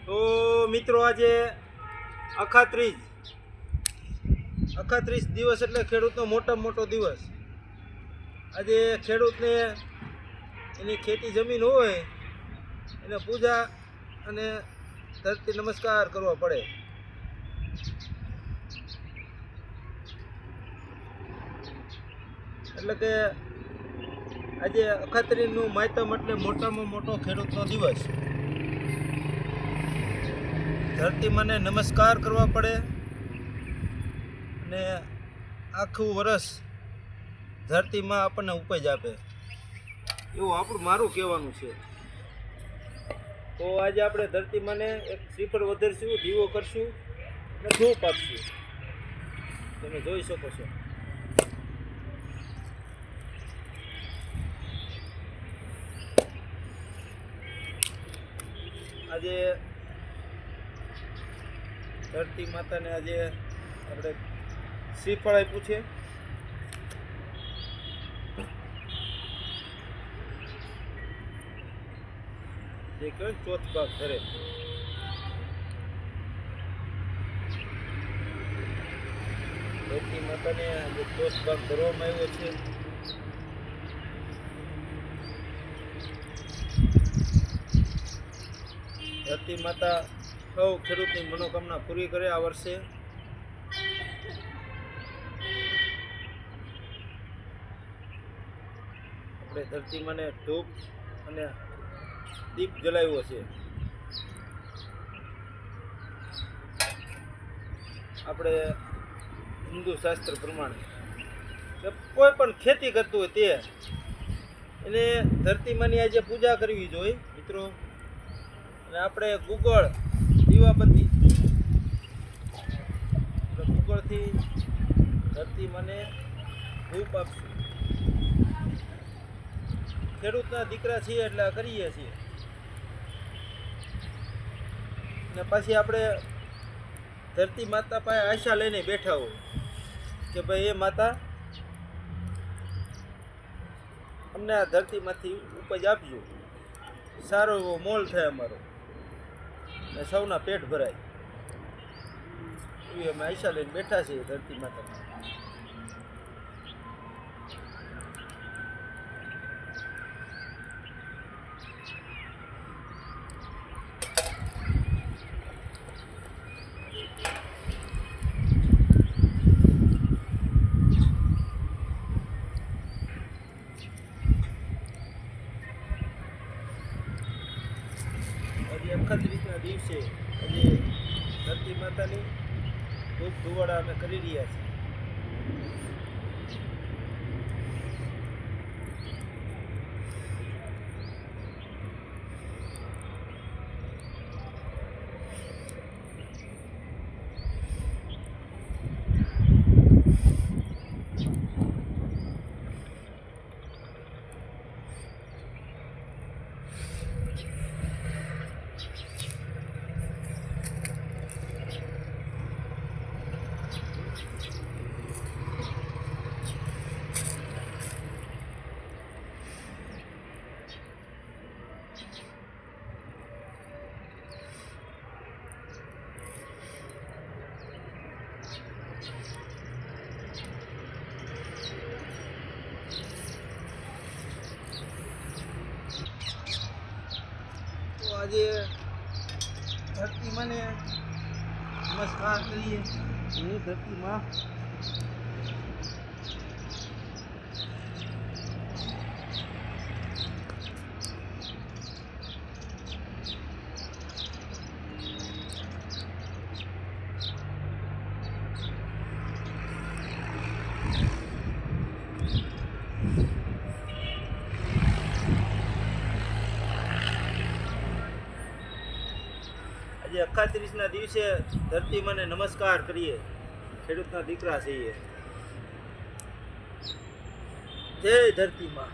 તો મિત્રો આજે અખાત્રીજ દિવસ એટલે ખેડૂતનો મોટામાં મોટો દિવસ. આજે ખેડૂતને એની ખેતી જમીન હોય એને પૂજા અને ધરતી નમસ્કાર કરવા પડે. એટલે કે આજે અખાત્રીજનું માતમ એટલે મોટામાં મોટો ખેડૂતનો દિવસ. ધરતી મને નમસ્કાર કરવા પડે અને આખું વરસ ધરતીમાં આપણને ઉપજ આપે એવું મારું કહેવાનું છે. તો આજે આપણે ધરતી મને એક શ્રીફળ વધારશું, દીવો કરશું અને ધૂપ આપશું. તમે જોઈ શકો છો. આજે ધરતી માતાને આજે આપણે શ્રીફળ આપ્યું છે. જે કહેવાય ચોથ ભાગ ધરે. ધરતી માતાને આજે ચોથ ભાગ ધરવામાં આવ્યો છે. ધરતી માતા સૌ ખેડૂતની મનોકામના પૂરી કરે આ વર્ષે. આપણે ધરતી મને ધૂપ અને દીપ જલાવ્યો છે. આપણે હિન્દુ શાસ્ત્ર પ્રમાણે કોઈ પણ ખેતી કરતું હોય તે એને ધરતીમાંની આજે પૂજા કરવી જોઈએ મિત્રો. અને આપણે ગુગળ દીવાબત્તી ગુગળથી ધરતી મને ધૂપ આપશું. ખેડૂતના દીકરા છીએ એટલે કરીએ છીએ. ને પછી આપણે ધરતી માતા પાસે આશા લઈને બેઠા હોય કે ભાઈ એ માતા અમને આ ધરતીમાંથી ઉપજ આપજો, સારો એવો મોલ થાય અમારો ને સૌના પેટ ભરાય એવી અમે આશા લઈને બેઠા છીએ ધરતી માતા. અખાત્રીજના દિવસે આજે ધરતી માતાની ધૂપ ધુવાડા અમે કરી રહ્યા છીએ. આજે ધરતી મને નમસ્કાર કરીએ. એ ધરતીમાં અખાત્રીજના દિવસે ધરતી મને નમસ્કાર કરીએ. ખેડૂતના દીકરા છીએ. જય ધરતી માં.